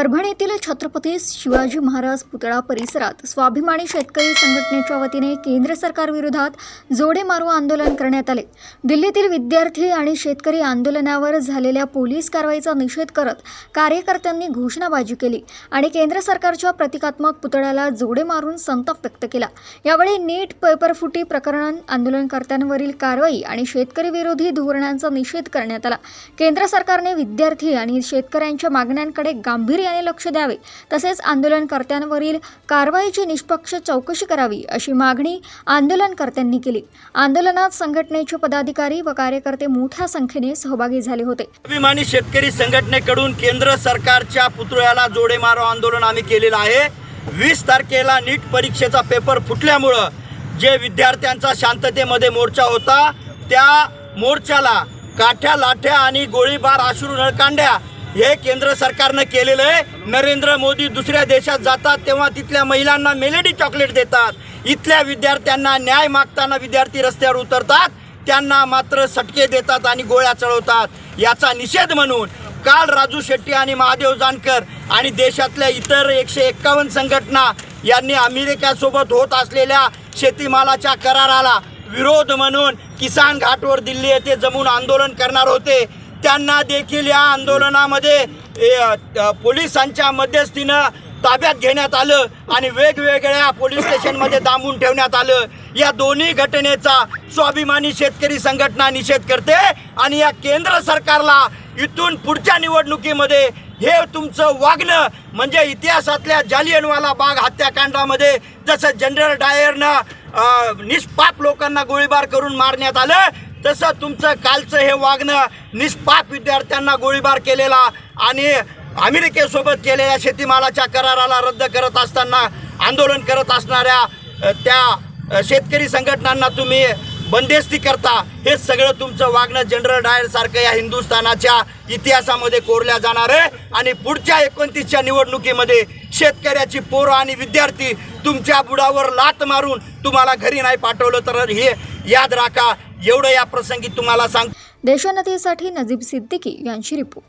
परभणीतील छत्रपती शिवाजी महाराज पुतळा परिसरात स्वाभिमानी शेतकरी संघटनेच्या वतीने केंद्र सरकार विरोधात जोडे मारो आंदोलन करण्यात आले। दिल्लीतील विद्यार्थी आणि शेतकरी आंदोलनावर झालेल्या पोलीस कारवाईचा निषेध करत कार्यकर्त्यांनी घोषणाबाजी केली आणि केंद्र सरकारच्या प्रतिकात्मक पुतळ्याला जोडे मारून संताप व्यक्त केला। यावेळी नीट पेपरफुटी प्रकरण, आंदोलनकर्त्यांवरील कारवाई आणि शेतकरी विरोधी धोरणांचा निषेध करण्यात आला। केंद्र सरकारने विद्यार्थी आणि शेतकऱ्यांच्या मागण्यांकडे गांभीर्याने लक्ष द्यावे, तसेच आंदोलनकर्त्यांवरील कारवाईची निष्पक्ष चौकशी करावी अशी मागणी आंदोलनकर्त्यांनी केली। आंदोलनात संघटनेचे पदाधिकारी व कार्यकर्ते मोठ्या संख्येने सहभागी झाले होते। स्वाभिमानी शेतकरी संघटनेकडून केंद्र सरकारच्या पुतळ्याला जोडे मारो आंदोलन आम्ही केलेलं आहे। 20 तारखेला नीट परीक्षेचा पेपर फुटल्यामुळे जे विद्यार्थ्यांचा शांततेमध्ये मोर्चा होता, त्या मोर्चाला काठ्या, लाठ्या आणि गोळीबार, अश्रू नळकांड्या हे केंद्र सरकारनं केलेलं आहे। नरेंद्र मोदी दुसऱ्या देशात जातात तेव्हा तिथल्या महिलांना मेलेडी चॉकलेट देतात, इथल्या विद्यार्थ्यांना न्याय मागताना विद्यार्थी रस्त्यावर उतरतात, त्यांना मात्र सटके देतात आणि गोळ्या चढवतात। याचा निषेध म्हणून काल राजू शेट्टी आणि महादेव जानकर आणि देशातल्या इतर 151 संघटना यांनी अमेरिकेसोबत होत असलेल्या शेतीमालाच्या कराराला विरोध म्हणून किसान घाटवर दिल्ली येथे जमून आंदोलन करणार होते। त्यांना देखील या आंदोलनामध्ये पोलिसांच्या मध्यस्थीनं ताब्यात घेण्यात आलं आणि वेगवेगळ्या पोलीस स्टेशनमध्ये डांबून ठेवण्यात आलं। या दोन्ही घटनेचा स्वाभिमानी शेतकरी संघटना निषेध करते आणि या केंद्र सरकारला इथून पुढच्या निवडणुकीमध्ये हे तुमचं वागणं म्हणजे इतिहासातल्या जालियनवाला बाग हत्याकांडामध्ये जसं जनरल डायरनं निष्पाप लोकांना गोळीबार करून मारण्यात आलं, तसं तुमचं कालचं हे वागणं निष्पाप विद्यार्थ्यांना गोळीबार केलेला आणि अमेरिकेसोबत केलेल्या शेतीमालाच्या कराराला रद्द करत असताना आंदोलन करत असणाऱ्या त्या शेतकरी संघटनांना तुम्ही बंदिस्ती करता। हे सगळं तुमचं वागणं जनरल डायर सारखं या हिंदुस्थानाच्या इतिहासामध्ये कोरल्या जाणार आहे आणि पुढच्या 29च्या निवडणुकीमध्ये शेतकऱ्याची पोरं आणि विद्यार्थी तुमच्या बुडावर लात मारून तुम्हाला घरी नाही पाठवलं तर हे याद राखा। एवढं या प्रसंगी तुम्हाला सांग। देशोन्नतीसाठी नजीब सिद्दीकी यांची रिपोर्ट।